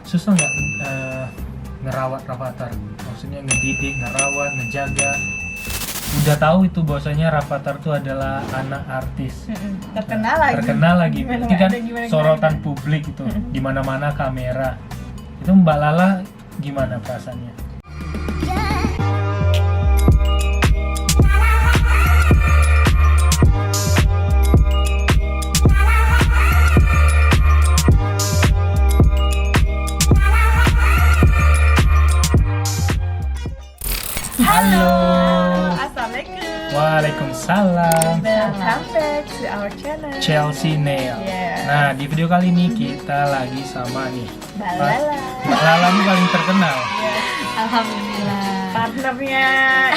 susah nggak ngerawat Rafathar? Maksudnya ngedidik, ngerawat, ngejaga. Udah tahu itu bahwasanya Rafathar itu adalah anak artis. Terkenal lagi. Terkenal lagi. Gimana Berarti kan ada, gimana sorotan publik itu, di mana-mana kamera. Itu Mbak Lala gimana perasaannya? Halo. Assalamualaikum. Waalaikumsalam. Welcome back to our channel. Chelsea Nail. Yeah. Nah, di video kali ini kita lagi sama nih Mbak Lala. Mbak Lala ini paling terkenal. Alhamdulillah. Partnernya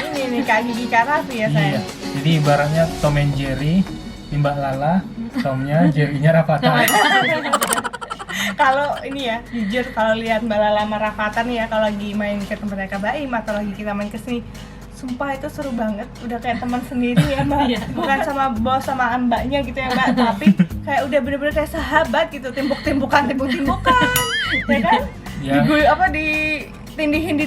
ini nih Kak Gigi Kak Raffi ya Iya. saya. Jadi ibaratnya Tom and Jerry, ini Mbak Lala, Tomnya, Jerry-nya Rafathar. Kalau ini ya, jujur kalau lihat Mbak Lala sama Rafathar nih ya, kalau lagi main ke tempatnya Kak Baim atau lagi kita main ke sini, sumpah itu seru banget. Udah kayak teman sendiri ya Mbak. Iya. Bukan sama bos sama mbaknya gitu ya Mbak, tapi kayak udah bener-bener kayak sahabat gitu, timbuk-timbukan ya kan? Ya. Ditindihin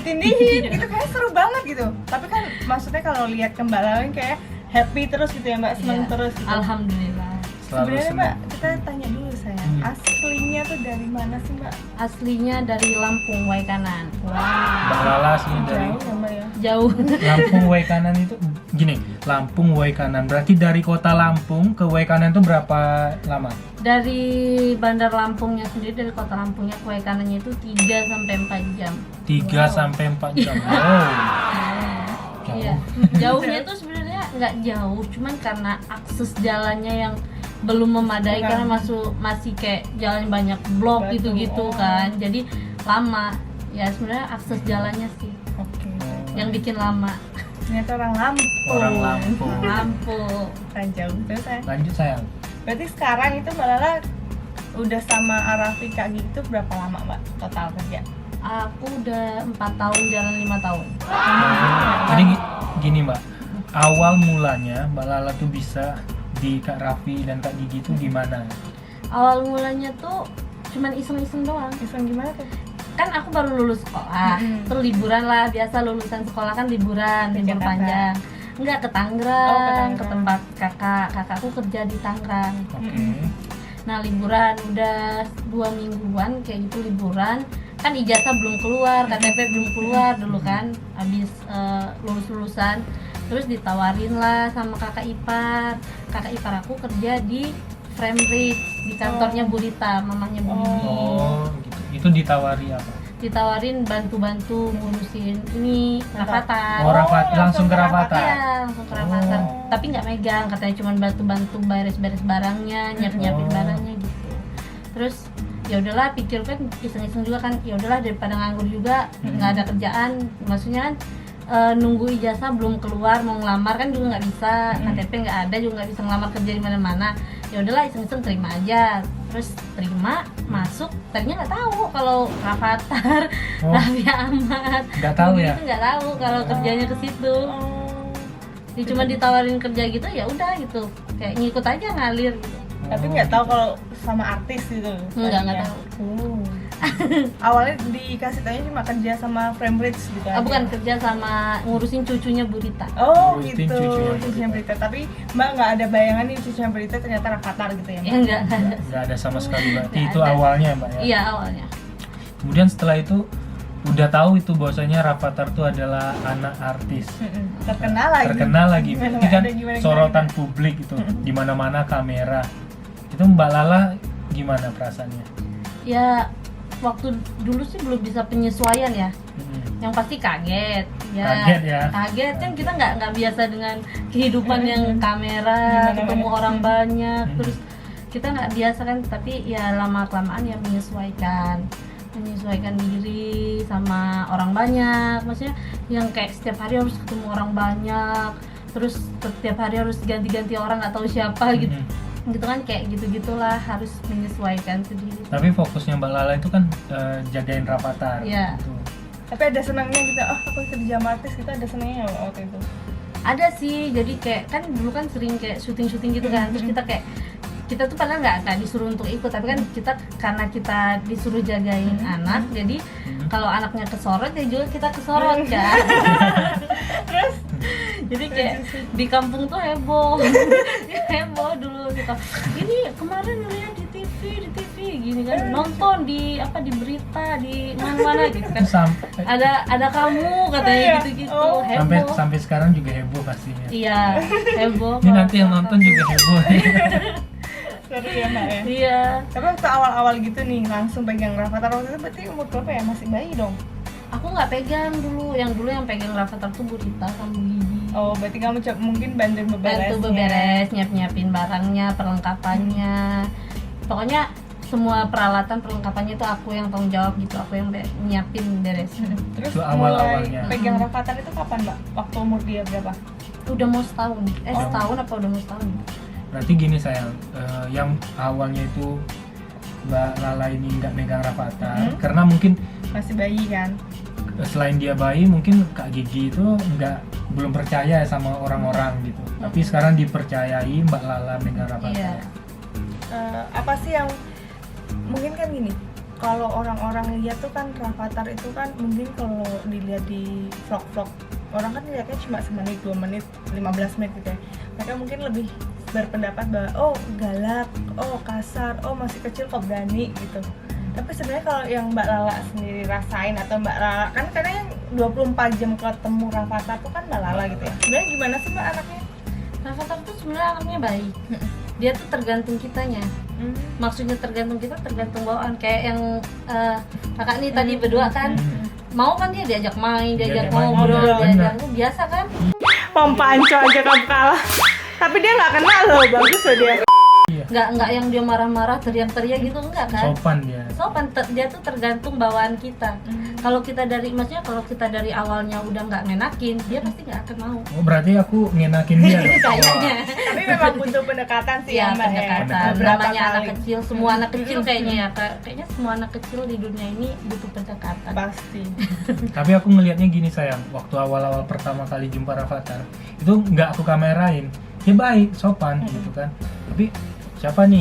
gitu, kayak seru banget gitu. Tapi kan maksudnya kalau lihat ke Mbak Lala kayak happy terus gitu ya Mbak, seneng Iya. terus gitu. Alhamdulillah. Selalu Sebenarnya Mbak, senang. kita tanya dulu sayang, aslinya tuh dari mana sih Mbak? Aslinya dari Lampung Waikanan. Mbak Lala sih dari Jauh ya Mbak ya? Jauh. Lampung Waikanan itu gini, Lampung Waikanan. Berarti dari kota Lampung ke Waikanan itu berapa lama? Dari Bandar Lampungnya sendiri, dari kota Lampungnya ke Waikanannya itu 3 sampai 4 jam. 3 sampai 4 jam. Wow. Jauh. Iya. Jauhnya tuh sebenarnya nggak jauh, cuman karena akses jalannya yang belum memadai karena masih kayak jalan banyak blok Batu. gitu-gitu kan. Jadi lama. Ya sebenarnya akses jalannya sih Oke. yang bikin lama. Ternyata orang Lampung. Orang Lampung. Lampung. Kan jauh terus saya. Lanjut sayang. Berarti sekarang itu Mbak Lala udah sama Arafi Kak Gigi itu berapa lama Mbak total kerja? Aku udah 4 tahun jalan 5 tahun. Jadi gini Mbak, awal mulanya Mbak Lala tuh bisa di Kak Raffi dan Kak Gigi tuh di mana? Awal mulanya tuh cuman iseng-iseng doang. Iseng gimana tuh? Kan aku baru lulus sekolah, terus liburan lah, biasa lulusan sekolah kan liburan, Ke libur Jakarta. panjang. Enggak, ke Oh, ke Tangerang, Tangerang. ke tempat kakakku kerja di Tangerang. Oke. Nah liburan udah 2 mingguan kayak gitu liburan, kan ijazah belum keluar, KTP belum keluar dulu kan, habis lulusan, terus ditawarin lah sama kakak ipar aku kerja di Framebridge di kantornya Burita, mamanya Bu Mimi. Oh, gitu. Itu ditawari apa? Ditawarin bantu-bantu ngurusin ini Rafathar. Oh, Rafathar, langsung ke Rafathar. Iya, langsung ke Rafathar. Oh. Tapi nggak megang, katanya cuma bantu-bantu beres-beres barangnya, nyiap-nyiapin Oh. barangnya gitu. Terus ya udahlah, pikir kan iseng-iseng juga kan, ya udahlah daripada nganggur juga, nggak ada kerjaan, maksudnya kan nunggu ijazah belum keluar, mau ngelamar kan juga nggak bisa, KTP nggak ada juga nggak bisa ngelamar kerja di mana-mana. Ya udahlah iseng-iseng terima aja. Terus terima, masuk, tadinya nggak tahu kalau Rafathar, Oh. Raffi Ahmad. Nggak tahu ya? Itu nggak tahu kalau kerjanya ke situ. Jadi cuma ditawarin kerja gitu, ya udah gitu, kayak ngikut aja ngalir gitu. Tapi nggak tahu kalau sama artis gitu. Nggak tadinya. tahu. Awalnya dikasih tanya cuma kerja sama Framebridge gitu aja. Bukan kerja sama ngurusin cucunya Burita. Oh Ngurusin gitu, cucunya cucunya Berita. Tapi Mbak nggak ada bayangan nih cucunya Berita ternyata Rafathar gitu ya Mbak? Ya enggak. Nggak ada sama sekali berarti Nggak itu ada. awalnya Mbak ya? Iya awalnya. Kemudian setelah itu udah tahu itu bahwasanya Rafathar itu adalah anak artis. Terkenal lagi. Terkenal lagi. Gimana, Ini kan ada gimana, sorotan publik itu, di mana-mana kamera. Itu Mbak Lala gimana perasaannya? Ya waktu dulu sih belum bisa penyesuaian ya. Yang pasti kaget. Kaget ya? Kaget kan, kita nggak biasa dengan kehidupan yang kamera, Gimana, ketemu gimana? orang banyak, terus kita nggak biasa kan. Tapi ya lama kelamaan ya menyesuaikan diri sama orang banyak, maksudnya yang kayak setiap hari harus ketemu orang banyak, terus setiap hari harus ganti-ganti orang nggak tahu siapa gitu kan, kayak gitu-gitulah, harus menyesuaikan sendiri. Tapi fokusnya Mbak Lala itu kan jagain Rafathar. Iya. Gitu. Tapi ada senangnya gitu, oh aku kerja sama artis, kita ada senangnya nggak waktu itu? Ada sih, jadi kayak kan dulu kan sering kayak syuting gitu kan, terus kita kayak kita tuh padahal nggak disuruh untuk ikut, tapi kan kita karena kita disuruh jagain anak, jadi kalau anaknya kesorot ya juga kita kesorot kan. Terus Jadi kayak di kampung tuh heboh. Heboh dulu kita. Ini kemarin lihat di TV gini kan, nonton di berita di mana-mana gitu kan. Ada kamu katanya gitu-gitu. Oh. Heboh. Sampai sekarang juga heboh pastinya. Iya, heboh. Ini nanti yang nonton juga heboh. seru ya Mbak ya. Iya. Tapi waktu awal-awal gitu nih langsung pegang Rafathar waktu itu berarti umur berapa ya? Masih bayi dong? Aku nggak pegang dulu. Yang dulu yang pegang Rafathar tuh Bu Rita sama Bu Gigi. Oh, berarti kamu mungkin bantuin beberes. Bantu beberes, nyiapin barangnya, perlengkapannya. Pokoknya semua peralatan perlengkapannya itu aku yang tanggung jawab gitu, aku yang nyiapin beres. Terus Itu awal-awalnya. mulai pegang Rafathar itu kapan Mbak? Waktu umur dia berapa? Udah mau setahun, setahun apa udah mau setahun? Berarti gini sayang, yang awalnya itu Mbak Lala ini nggak megang Rafathar karena mungkin Masih bayi kan? selain dia bayi mungkin Kak Gigi itu belum percaya sama orang-orang gitu. Tapi sekarang dipercayai Mbak Lala megang Rafathar. Iya. Apa sih yang mungkin kan gini, kalau orang-orang lihat tuh kan Rafathar itu kan mungkin kalau dilihat di vlog-vlog orang kan lihatnya cuma semenit, 2 menit, 15 menit gitu ya. Mereka mungkin lebih berpendapat bahwa oh galak, oh kasar, oh masih kecil kok berani gitu. Tapi sebenarnya kalau yang Mbak Lala sendiri rasain atau Mbak Lala kan kadang yang 24 jam ketemu Rafathar tuh kan Mbak Lala gitu ya. Sebenarnya gimana sih Mbak anaknya? Rafathar tuh sebenarnya anaknya baik. Dia tuh tergantung kitanya. Maksudnya tergantung kita, tergantung bawaan. Kayak yang kakak nih tadi berdua kan, mau kan dia diajak main, diajak ngobrol, diajak biasa kan. Pompanco aja kamu kalah. Tapi dia nggak kenal loh, bagus loh dia. Nggak yang dia marah-marah, teriak-teriak gitu enggak kan? Sopan dia. Sopan, dia tuh tergantung bawaan kita. Kalau kita dari awalnya udah nggak ngenakin, dia pasti nggak akan mau. Oh berarti aku ngenakin dia dong. Kayaknya. Tapi memang butuh pendekatan sih Ya, ya Mbak ya. pendekatan. Beberapa Namanya anak kali. kecil, semua anak kecil kayaknya ya. Kayaknya semua anak kecil di dunia ini butuh pendekatan. Pasti. Tapi aku ngelihatnya gini sayang, waktu awal-awal pertama kali jumpa Rafathar itu nggak aku kamerain, dia baik, sopan gitu kan. Tapi siapa nih?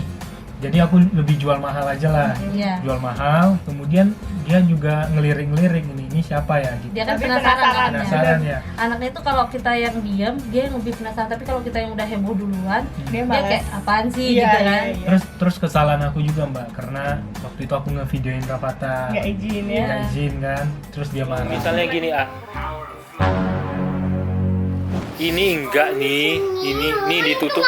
Jadi aku lebih jual mahal aja lah, Iya. jual mahal. Kemudian dia juga ngelirik-ngelirik ini siapa ya? Gitu. Dia kan Tapi penasaran anaknya. Penasaran ya. Anaknya itu kalau kita yang diam, dia yang lebih penasaran. Tapi kalau kita yang udah heboh duluan, Dia dia malas. kayak apaan sih Iya, gitu iya, kan? iya. Terus kesalahan aku juga Mbak, karena waktu itu aku ngevideoin Rafathar, Nggak izin ya. nggak izin kan, terus dia marah. Misalnya gini ini enggak nih, ini ditutup.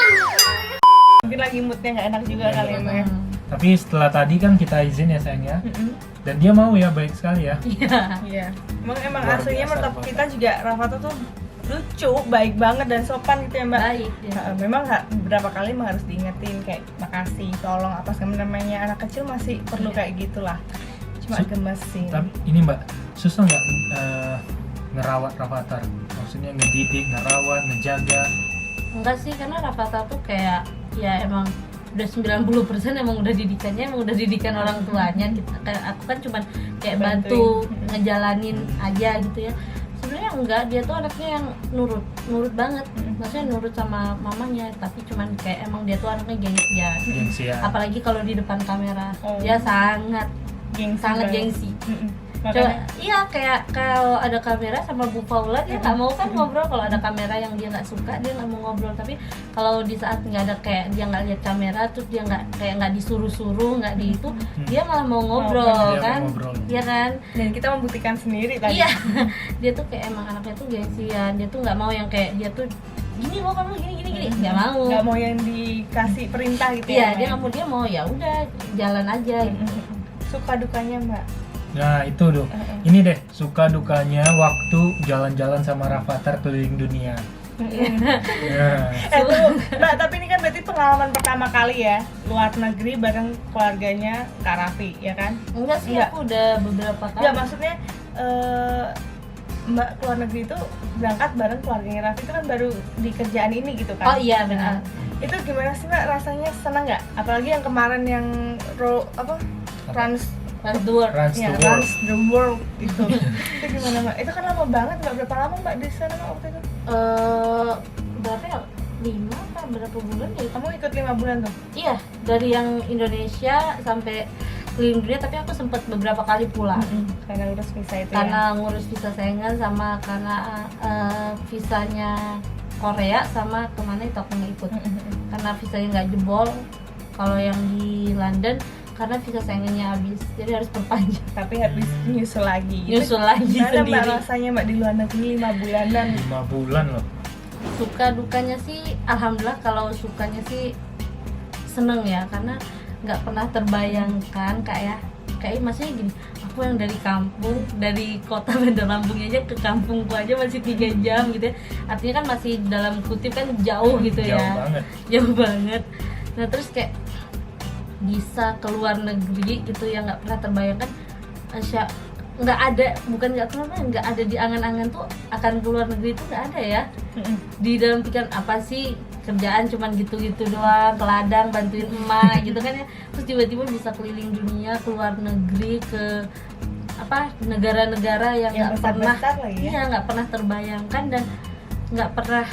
Mungkin lagi moodnya nggak enak juga kali ya Mbak ya. Tapi setelah tadi kan kita izin ya sayang ya, dan dia mau ya, baik sekali ya. Iya. Iya. Emang Luar aslinya biasa, menurut Mbak. kita juga Rafathar tuh lucu, baik banget dan sopan gitu ya Mbak. Baik. Ya. Memang beberapa kali emang harus diingetin kayak makasih, tolong apa segala namanya anak kecil masih perlu kayak gitulah. Cuma gemesin. Tapi ini Mbak, susah nggak ngerawat Rafathar? Maksudnya ngedidik, ngerawat, ngejaga. Enggak sih, karena Rafathar tuh kayak ya emang udah 90% emang udah didikan orang tuanya. Kayak aku kan cuman kayak bantu ngejalanin aja gitu ya. Sebenarnya enggak, dia tuh anaknya yang nurut banget. Maksudnya nurut sama mamanya, tapi cuman kayak emang dia tuh anaknya gengsian. Gengsian. Apalagi kalau di depan kamera, Oh. dia sangat Gengsi sangat banget. gengsi. Coba, Makanya iya kayak kalau ada kamera sama Bu Paula dia nggak mau kan ngobrol. Kalau ada kamera yang dia nggak suka dia nggak mau ngobrol. Tapi kalau di saat nggak ada, kayak dia nggak lihat kamera, terus dia nggak disuruh-suruh, nggak di itu, dia malah mau ngobrol Dia mau kan, ngobrol. iya kan? dan kita membuktikan sendiri tadi. Iya, dia tuh kayak emang anaknya tuh gengsian. Dia tuh nggak mau yang kayak dia tuh gini loh kamu gini, nggak mau. Nggak mau yang dikasih perintah gitu Iya, ya. dia nggak mau, dia mau ya udah jalan aja. Gitu. Suka dukanya Mbak. Nah itu dong, ini deh suka dukanya waktu jalan-jalan sama Rafathar keliling dunia. Ya. Tuh, Mbak, tapi ini kan berarti pengalaman pertama kali ya luar negeri bareng keluarganya Kak Raffi, ya kan? Enggak sih, Enggak. aku udah beberapa kali. Enggak, maksudnya Mbak keluar negeri itu berangkat bareng keluarganya Raffi itu kan baru di kerjaan ini gitu kan? Oh iya benar. Nah, itu gimana sih Mbak rasanya, senang nggak? Apalagi yang kemarin yang Randur. Runs ya, the world. Runs the World itu gimana Mbak? Itu kan lama banget, Mbak, berapa lama Mbak di sana Mbak waktu itu? Berapa ya? 5 apa berapa bulan ya? Kamu ikut 5 bulan tuh? Iya, dari yang Indonesia sampai keliling dunia, tapi aku sempat beberapa kali pulang. Karena urus visa itu Karena ngurus visa Schengen sama karena visanya Korea sama kemana itu aku nggak ikut. Karena visanya nggak jebol. Kalau yang di London karena visa Schengennya habis, jadi harus perpanjang. Tapi habis nyusul lagi. Nyusul lagi Gimana Mbak sendiri. rasanya Mbak di luar negeri 5 bulanan? 5 bulan loh. Suka dukanya sih, alhamdulillah kalau sukanya sih seneng ya, karena nggak pernah terbayangkan kayak maksudnya gini, aku yang dari kampung, dari kota Bandar Lampung aja ke kampungku aja masih 3 jam gitu ya, artinya kan masih dalam kutip kan jauh gitu Jauh ya, banget. jauh banget. Nah terus kayak bisa keluar negeri gitu yang nggak pernah terbayangkan, nggak ada, bukan nggak ada di angan-angan tuh akan keluar negeri itu nggak ada ya. Di dalam pikiran apa sih, kerjaan cuman gitu-gitu doang, ke ladang bantuin emak gitu kan ya. Terus tiba-tiba bisa keliling dunia, keluar negeri ke negara-negara yang nggak pernah besar-besar lagi ya. iya nggak pernah terbayangkan dan nggak pernah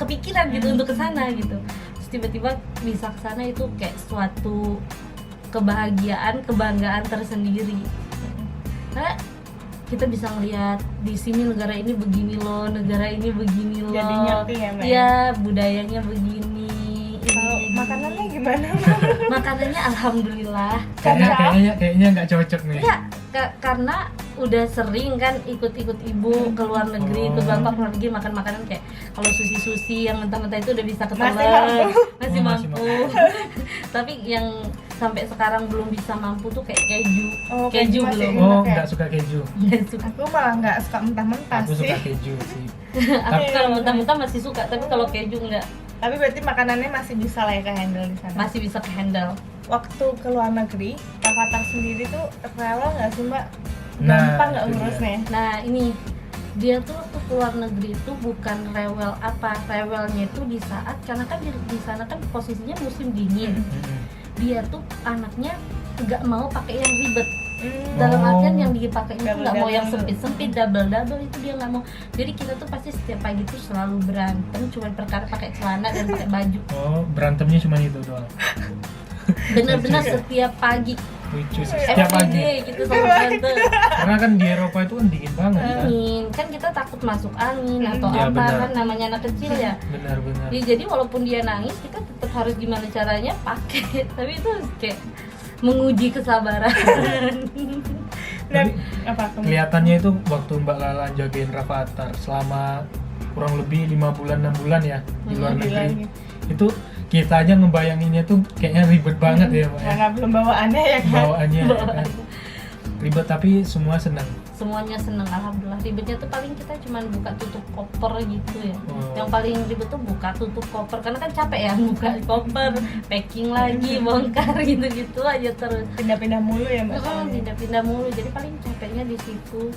kepikiran gitu untuk kesana gitu. Terus tiba-tiba bisa kesana itu kayak suatu kebahagiaan, kebanggaan tersendiri. Karena kita bisa ngelihat di sini negara ini begini loh, negara ini begini loh. Jadi ngerti ya Mbak? Iya, budayanya begini. Kalau ini. makanannya gimana? Makanannya alhamdulillah. Kayaknya nggak cocok nih. Iya, karena udah sering kan ikut-ikut ibu ke luar negeri, ikut bapak ke luar negeri makan makanan kayak kalau sushi yang mentah-mentah itu udah bisa ketelan, masih Masih mampu. Tapi yang sampai sekarang belum bisa mampu tuh kayak keju. Oh, Keju masih belum. enak Oh, ya? nggak suka keju. Nggak suka. Aku malah nggak suka mentah-mentah Aku sih. suka keju sih. Aku kalau mentah-mentah masih suka, tapi kalau keju enggak, Tapi berarti makanannya masih bisa lah ya handle di sana. masih bisa ke handle. Waktu ke luar negeri, Rafathar sendiri tuh rewel nggak sih Mbak? Nah, Gampang nggak itu dia. ngurusnya? Nah ini dia tuh waktu keluar negeri itu bukan rewel apa, rewelnya itu di saat karena kan di sana kan posisinya musim dingin. Dia tuh anaknya nggak mau pakai yang ribet. Dalam Oh. artian yang dipakai itu nggak mau yang Double-double. sempit-sempit, double-double itu dia nggak mau. Jadi kita tuh pasti setiap pagi tuh selalu berantem, cuman perkara pakai celana dan pakai baju. Oh, berantemnya cuma itu doang. Bener-bener Lucu ya? setiap pagi. Lucu sih setiap pagi. Everyday gitu selalu berantem. Karena kan di Eropa itu kan dingin banget kan. Angin kan kita takut masuk angin atau Iya, apa benar. kan namanya anak kecil ya. Benar-benar. Ya, jadi walaupun dia nangis kita tetap harus gimana caranya pakai. Tapi itu kayak menguji kesabaran. Dan Tapi apa? kelihatannya itu waktu Mbak Lala jagain Rafathar selama kurang lebih 5 bulan 6 bulan ya di luar negeri. Itu kita aja ngebayanginnya tuh kayaknya ribet banget ya Mbak ya. Karena belum bawaannya ya kan? Bawaannya ya kan. Ribet tapi semua senang. Semuanya seneng alhamdulillah. Ribetnya tuh paling kita cuman buka tutup koper gitu ya. Oh. Yang paling ribet tuh buka tutup koper karena kan capek ya buka koper, packing lagi, bongkar gitu-gitu aja terus. Pindah-pindah mulu ya Mbak? Pindah-pindah mulu. Jadi paling capeknya di situ.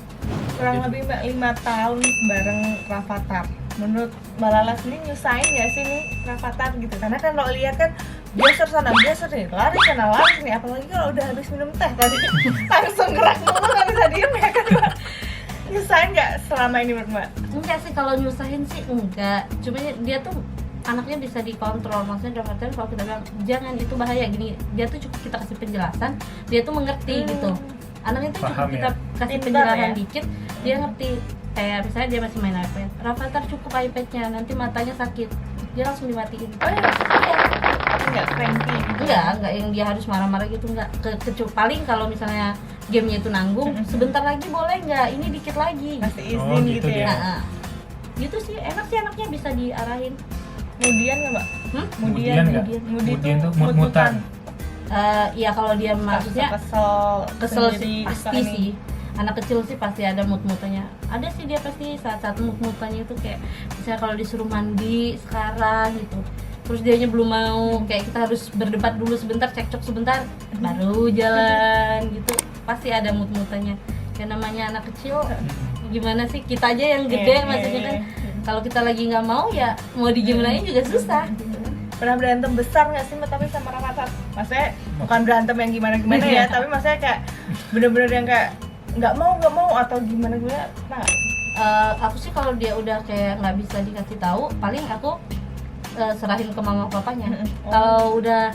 Kurang lebih Mbak 5 tahun bareng Rafathar. Menurut Mbak Lala sendiri nyusahin nggak sih nih Rafathar gitu? Karena kan kalau lihat kan geser sana geser nih, lari sana lari nih. Apalagi kalau udah habis minum teh tadi langsung gerak mulu nggak bisa diem ya kan Mbak? Nyusahin nggak selama ini menurut Mbak? Enggak sih, kalau nyusahin sih enggak. Cuma dia tuh anaknya bisa dikontrol. Maksudnya dalam artian kalau kita bilang jangan itu bahaya gini, dia tuh cukup kita kasih penjelasan, dia tuh mengerti gitu. Anaknya tuh cukup Paham kita ya? kasih Pintar penjelasan ya? dikit, dia ngerti. Kayak misalnya dia masih main iPad, Rafathar cukup iPadnya, nanti matanya sakit, dia langsung dimatiin. Oh ya? Nggak cranky gitu? Enggak yang dia harus marah-marah gitu, enggak. Paling kalau misalnya gamenya itu nanggung, sebentar lagi boleh nggak, ini dikit lagi. Kasih izin Oh, gitu, gitu ya? dia. Nah, gitu sih, enak sih anaknya bisa diarahin. Kemudian nggak Mbak? Kemudian nggak? Mudi Kemudian tuh tuh mut-mutan. Ya kalau dia maksudnya kesel sih pasti sih. Anak kecil sih pasti ada mood-moodnya. Ada sih dia pasti saat-saat mood-moodnya itu kayak misalnya kalau disuruh mandi sekarang gitu. Terus dianya belum mau, kayak kita harus berdebat dulu sebentar, cekcok sebentar, baru jalan gitu. Pasti ada mood-moodnya. Kayak namanya anak kecil, gimana sih, kita aja yang gede maksudnya kan. Kalau kita lagi nggak mau ya mau digimanain juga susah. Pernah berantem besar nggak sih Mbak tapi sama Rafathar? Maksudnya bukan berantem yang gimana-gimana ya, tapi maksudnya kayak bener-bener yang kayak nggak mau atau gimana. Nah, Aku sih kalau dia udah kayak nggak bisa dikasih tahu, paling aku serahin ke mama papanya. Kalau udah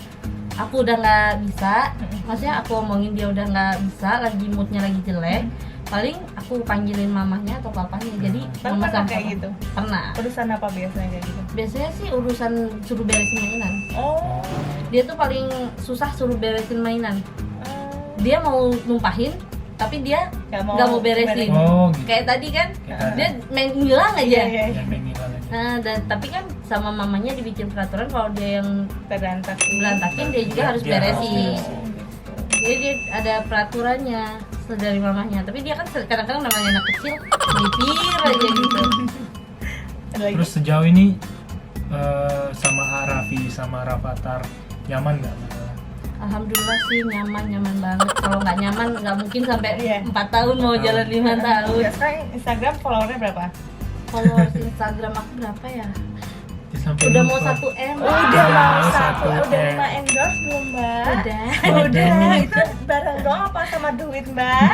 aku udah nggak bisa, maksudnya aku omongin dia udah nggak bisa, lagi moodnya lagi jelek, paling aku panggilin mamanya atau papanya. Jadi Tapi mama pernah sama kayak papa. gitu? Pernah. Urusan apa biasanya kayak gitu? Biasanya sih urusan suruh beresin mainan. Oh, Dia tuh paling susah suruh beresin mainan. eh, Dia mau numpahin, tapi dia nggak nggak mau beresin. Oh gitu. Kayak tadi kan, Kayak tadi. dia main ngilang aja. Iya, iya, Ya, main hilang aja. Nah, dan tapi kan sama mamanya dibikin peraturan kalau dia yang berantakin. berantakin dia juga Dia- harus dia harus beresin. beresin. Oh, gitu. Jadi dia ada peraturannya dari mamanya. Tapi dia kan kadang-kadang namanya anak kecil mikir aja gitu. Ada lagi? Terus sejauh ini sama Arafi sama Rafathar nyaman nggak? Alhamdulillah sih nyaman banget. Kalau nggak nyaman nggak mungkin sampai Iya. 4 tahun mau jalan 5 tahun. Ya, sekarang Instagram followernya berapa? Followers Instagram aku berapa ya? Ya, sampai Udah mau lupa. 1M. Udah mau mau satu, 1M. udah 5 endorse belum mbak? Udah. Udah, itu barang doang apa sama duit mbak?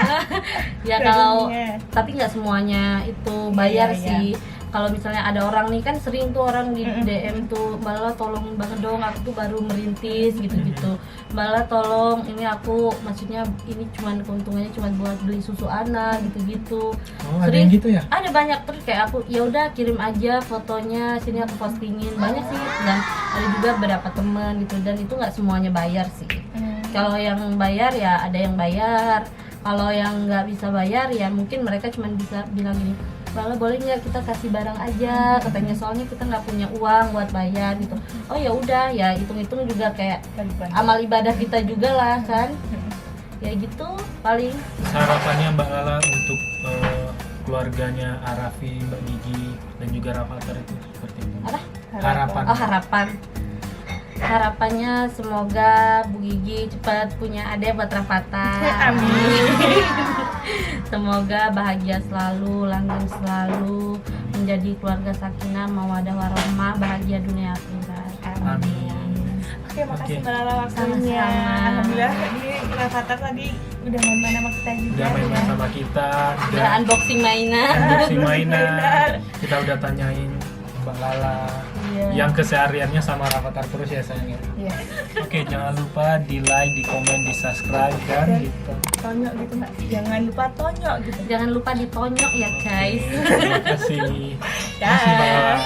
Ya kalau Gajinya. tapi nggak semuanya itu bayar Iya, sih. Kalau misalnya ada orang nih kan sering tuh orang di Mm-mm. DM tuh, Mbak Lala tolong banget dong, aku tuh baru merintis gitu-gitu. Mbak Lala tolong, ini aku maksudnya ini cuman keuntungannya cuma buat beli susu anak gitu-gitu. Oh, ada yang gitu ya? Ada banyak, terus kayak aku ya udah kirim aja fotonya, sini aku postingin. Banyak sih, dan ada juga beberapa temen gitu, dan itu nggak semuanya bayar sih. Kalau yang bayar ya ada yang bayar, kalau yang nggak bisa bayar ya mungkin mereka cuma bisa bilang gini, Bala boleh nggak kita kasih barang aja, katanya soalnya kita nggak punya uang buat bayar gitu. Oh ya udah, ya hitung-hitung juga kayak amal ibadah kita juga lah kan. Ya gitu paling. Harapannya Mbak Lala untuk keluarganya Arafi, Mbak Gigi, dan juga Rafathar itu seperti itu? Apa? Harapan. Oh harapan. Harapannya semoga Bu Gigi cepat punya adik buat Rafathar. Amin. Semoga bahagia selalu, langgeng selalu, menjadi keluarga sakinah, mawadah warahmah, bahagia dunia akhirat. Amin. Oke, makasih Oke. Mbak Lala waktunya. Sama-sama. Alhamdulillah ini Rafathar tadi udah main-main sama kita juga. Udah main-main ya. sama kita, Udah unboxing mainan. unboxing mainan, Mainan. kita udah tanyain Mbak Lala Iya. yang kesehariannya sama Rafathar terus ya sayangnya. Iya. Oke, jangan lupa di like, di komen, di subscribe dan gitu. Tonyok gitu Mbak. Jangan lupa tonyok gitu. Jangan lupa ditonyok ya guys. Terima kasih. Terima kasih Mbak Dah. Lala.